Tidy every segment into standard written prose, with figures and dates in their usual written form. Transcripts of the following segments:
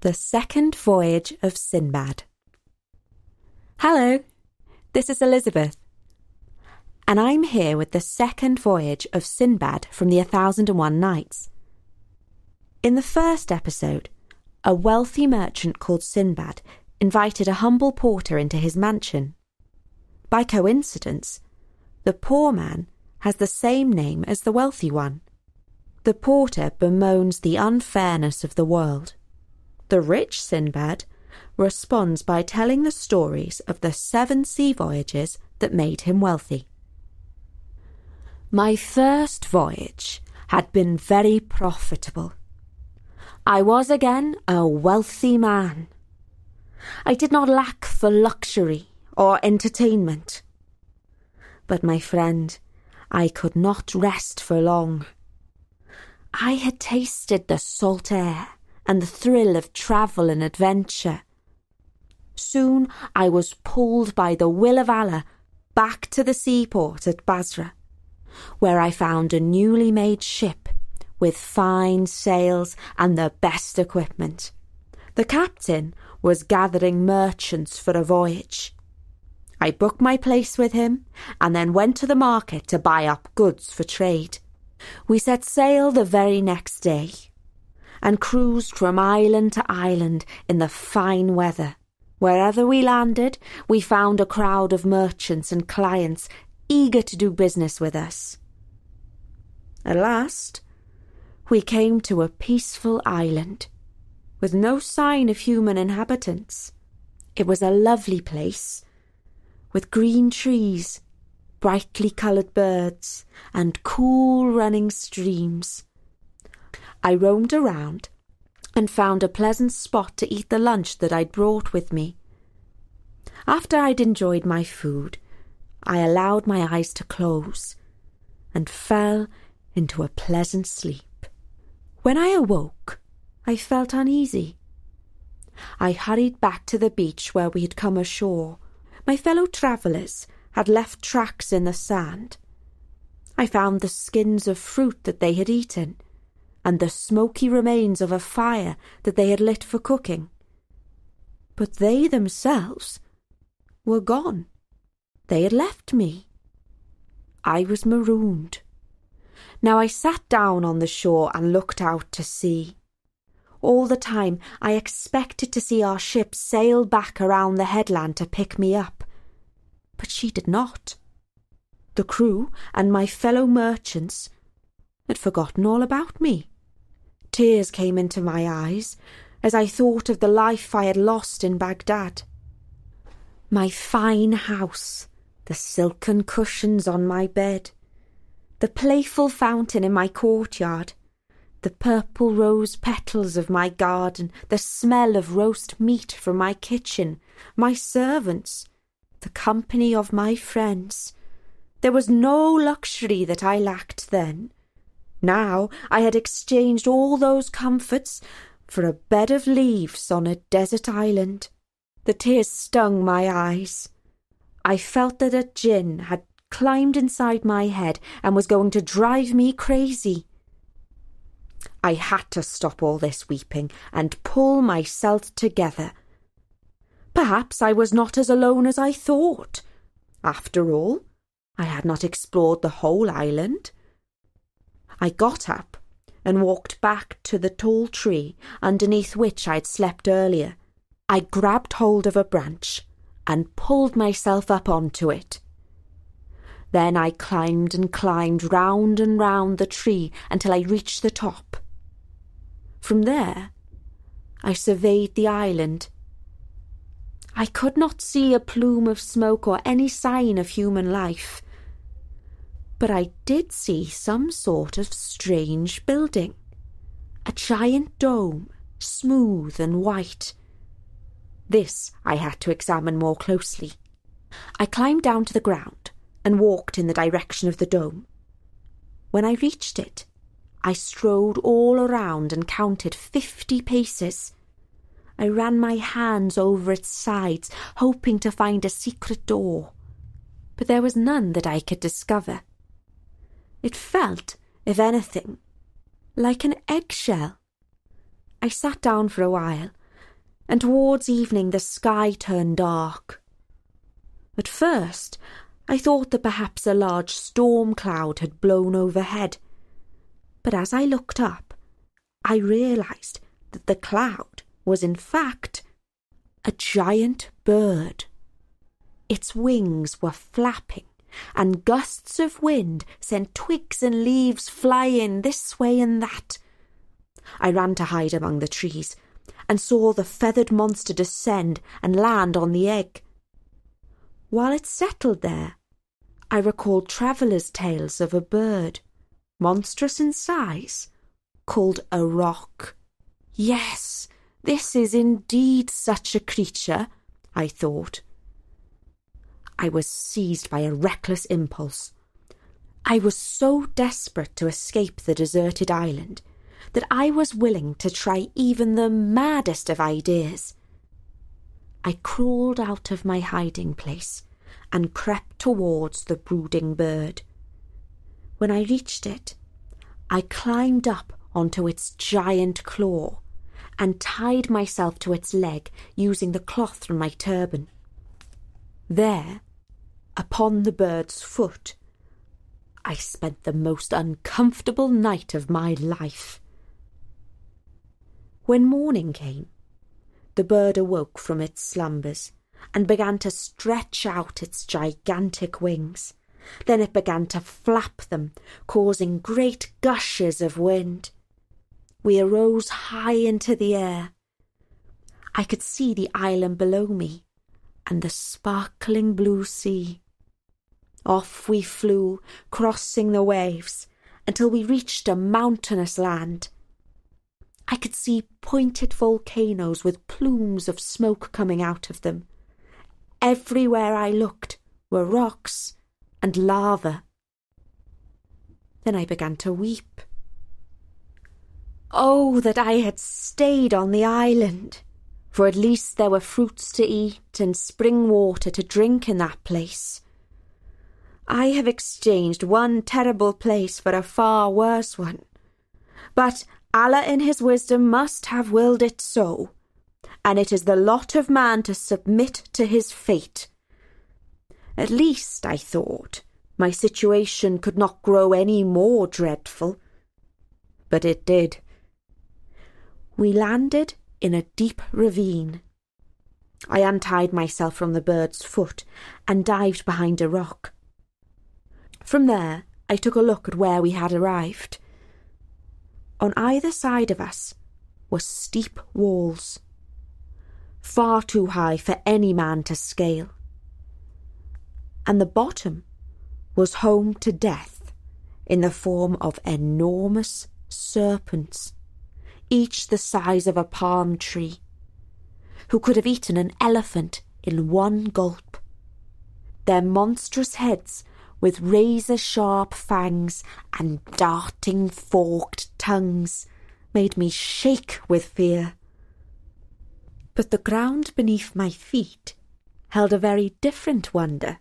The Second Voyage of Sinbad. Hello, this is Elizabeth, and I'm here with the second voyage of Sinbad from the 1001 Nights. In the first episode, a wealthy merchant called Sinbad invited a humble porter into his mansion. By coincidence, the poor man has the same name as the wealthy one. The porter bemoans the unfairness of the world. The rich Sinbad responds by telling the stories of the 7 sea voyages that made him wealthy. My first voyage had been very profitable. I was again a wealthy man. I did not lack for luxury or entertainment. But, my friend, I could not rest for long. I had tasted the salt air and the thrill of travel and adventure. Soon I was pulled by the will of Allah back to the seaport at Basra, where I found a newly made ship with fine sails and the best equipment. The captain was gathering merchants for a voyage. I booked my place with him and then went to the market to buy up goods for trade. We set sail the very next day and cruised from island to island in the fine weather. Wherever we landed, we found a crowd of merchants and clients eager to do business with us. At last, we came to a peaceful island with no sign of human inhabitants. It was a lovely place, with green trees, brightly coloured birds, and cool running streams. I roamed around and found a pleasant spot to eat the lunch that I'd brought with me. After I'd enjoyed my food, I allowed my eyes to close and fell into a pleasant sleep. When I awoke, I felt uneasy. I hurried back to the beach where we had come ashore. My fellow travellers had left tracks in the sand. I found the skins of fruit that they had eaten, and the smoky remains of a fire that they had lit for cooking. But they themselves were gone. They had left me. I was marooned. Now I sat down on the shore and looked out to sea. All the time I expected to see our ship sail back around the headland to pick me up. But she did not. The crew and my fellow merchants had forgotten all about me. Tears came into my eyes as I thought of the life I had lost in Baghdad. My fine house, the silken cushions on my bed, the playful fountain in my courtyard, the purple rose petals of my garden, the smell of roast meat from my kitchen, my servants, the company of my friends. There was no luxury that I lacked then. Now I had exchanged all those comforts for a bed of leaves on a desert island. The tears stung my eyes. I felt that a djinn had climbed inside my head and was going to drive me crazy. I had to stop all this weeping and pull myself together. Perhaps I was not as alone as I thought. After all, I had not explored the whole island. I got up and walked back to the tall tree underneath which I had slept earlier. I grabbed hold of a branch and pulled myself up onto it. Then I climbed and climbed round and round the tree until I reached the top. From there, I surveyed the island. I could not see a plume of smoke or any sign of human life, but I did see some sort of strange building, a giant dome, smooth and white. This I had to examine more closely. I climbed down to the ground and walked in the direction of the dome. When I reached it, I strode all around and counted 50 paces. I ran my hands over its sides, hoping to find a secret door, but there was none that I could discover. It felt, if anything, like an eggshell. I sat down for a while and towards evening the sky turned dark. At first, I thought that perhaps a large storm cloud had blown overhead, but as I looked up, I realised that the cloud was in fact a giant bird. Its wings were flapping, and gusts of wind sent twigs and leaves flying this way and that. I ran to hide among the trees, and saw the feathered monster descend and land on the egg. While it settled there, I recalled travellers' tales of a bird, monstrous in size, called a roc. Yes, this is indeed such a creature, I thought. I was seized by a reckless impulse. I was so desperate to escape the deserted island that I was willing to try even the maddest of ideas. I crawled out of my hiding place and crept towards the brooding bird. When I reached it, I climbed up onto its giant claw and tied myself to its leg using the cloth from my turban. There, upon the bird's foot, I spent the most uncomfortable night of my life. When morning came, the bird awoke from its slumbers and began to stretch out its gigantic wings. Then it began to flap them, causing great gushes of wind. We arose high into the air. I could see the island below me and the sparkling blue sea. Off we flew, crossing the waves, until we reached a mountainous land. I could see pointed volcanoes with plumes of smoke coming out of them. Everywhere I looked were rocks and lava. Then I began to weep. Oh, that I had stayed on the island, for at least there were fruits to eat and spring water to drink in that place. I have exchanged one terrible place for a far worse one, but Allah in his wisdom must have willed it so, and it is the lot of man to submit to his fate. At least, I thought, my situation could not grow any more dreadful. But it did. We landed in a deep ravine. I untied myself from the bird's foot and dived behind a rock. From there, I took a look at where we had arrived. On either side of us were steep walls, far too high for any man to scale. And the bottom was home to death in the form of enormous serpents, each the size of a palm tree, who could have eaten an elephant in one gulp. Their monstrous heads, with razor-sharp fangs and darting forked tongues, made me shake with fear. But the ground beneath my feet held a very different wonder,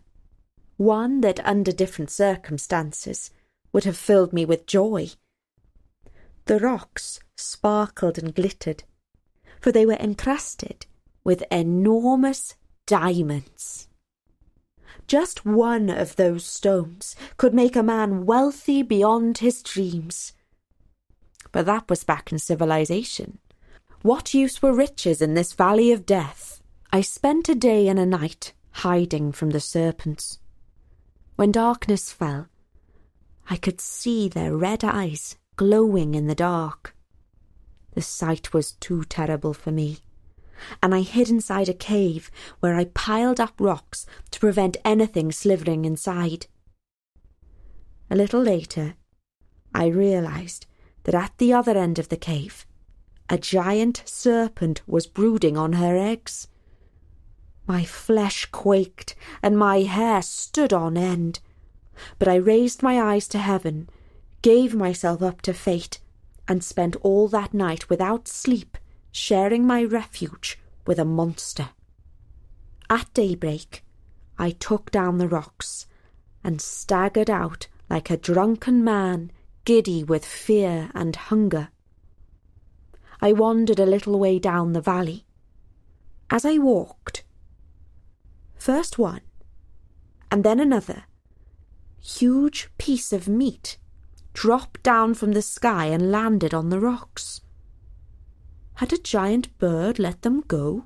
one that under different circumstances would have filled me with joy. The rocks sparkled and glittered, for they were encrusted with enormous diamonds. Just one of those stones could make a man wealthy beyond his dreams. But that was back in civilization. What use were riches in this valley of death? I spent a day and a night hiding from the serpents. When darkness fell, I could see their red eyes glowing in the dark. The sight was too terrible for me, and I hid inside a cave where I piled up rocks to prevent anything slithering inside. A little later, I realised that at the other end of the cave, a giant serpent was brooding on her eggs. My flesh quaked and my hair stood on end, but I raised my eyes to heaven, gave myself up to fate, and spent all that night without sleep, sharing my refuge with a monster. At daybreak, I took down the rocks and staggered out like a drunken man, giddy with fear and hunger. I wandered a little way down the valley, As I walked, first one, and then another, huge piece of meat dropped down from the sky and landed on the rocks. Had a giant bird let them go?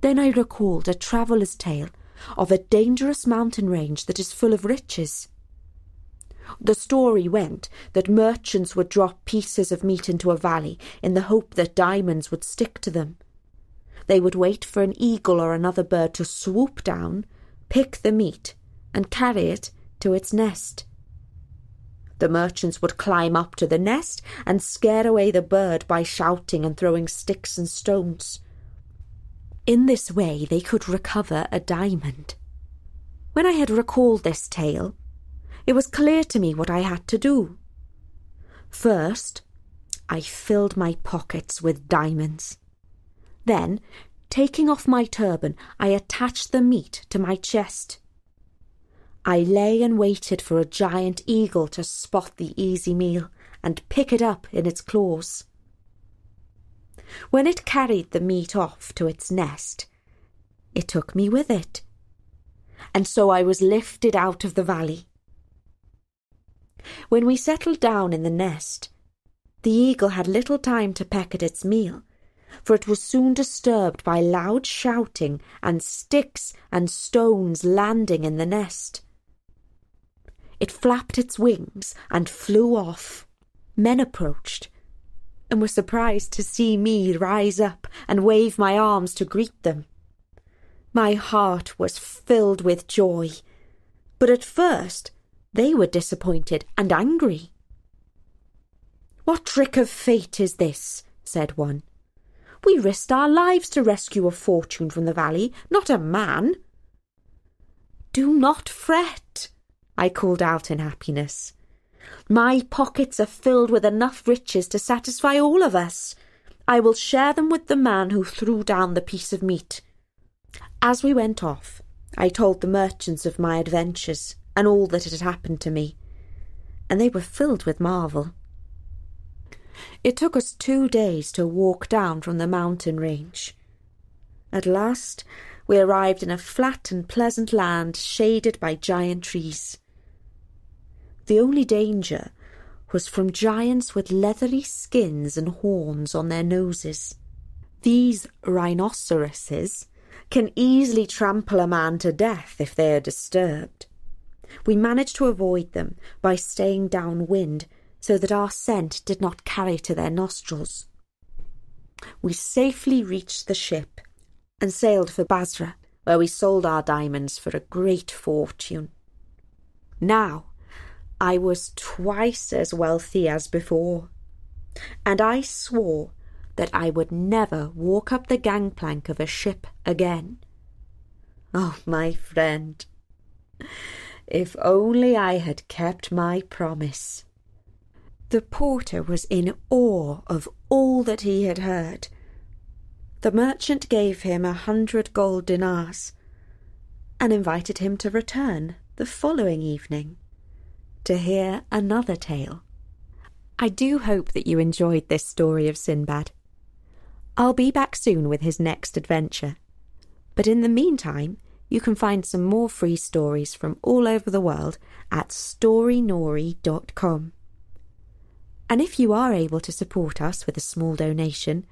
Then I recalled a traveller's tale of a dangerous mountain range that is full of riches. The story went that merchants would drop pieces of meat into a valley in the hope that diamonds would stick to them. They would wait for an eagle or another bird to swoop down, pick the meat, and carry it to its nest. The merchants would climb up to the nest and scare away the bird by shouting and throwing sticks and stones. In this way they could recover a diamond. When I had recalled this tale, it was clear to me what I had to do. First, I filled my pockets with diamonds. Then, taking off my turban, I attached the meat to my chest. I lay and waited for a giant eagle to spot the easy meal and pick it up in its claws. When it carried the meat off to its nest, it took me with it, and so I was lifted out of the valley. When we settled down in the nest, the eagle had little time to peck at its meal, for it was soon disturbed by loud shouting and sticks and stones landing in the nest. It flapped its wings and flew off. Men approached and were surprised to see me rise up and wave my arms to greet them. My heart was filled with joy, but at first they were disappointed and angry. "What trick of fate is this?" said one. "We risked our lives to rescue a fortune from the valley, not a man." "Do not fret," I called out in happiness. "My pockets are filled with enough riches to satisfy all of us. I will share them with the man who threw down the piece of meat." As we went off, I told the merchants of my adventures and all that had happened to me, and they were filled with marvel. It took us 2 days to walk down from the mountain range. At last, we arrived in a flat and pleasant land shaded by giant trees. The only danger was from giants with leathery skins and horns on their noses. These rhinoceroses can easily trample a man to death if they are disturbed. We managed to avoid them by staying downwind so that our scent did not carry to their nostrils. We safely reached the ship and sailed for Basra, where we sold our diamonds for a great fortune. Now I was twice as wealthy as before, and I swore that I would never walk up the gangplank of a ship again. Oh, my friend, if only I had kept my promise. The porter was in awe of all that he had heard. The merchant gave him 100 gold dinars and invited him to return the following evening to hear another tale. I do hope that you enjoyed this story of Sinbad. I'll be back soon with his next adventure. But in the meantime, you can find some more free stories from all over the world at storynori.com. And if you are able to support us with a small donation,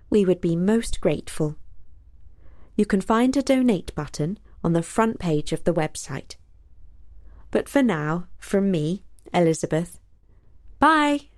we would be most grateful. You can find a donate button on the front page of the website. But for now, from me, Elizabeth, bye!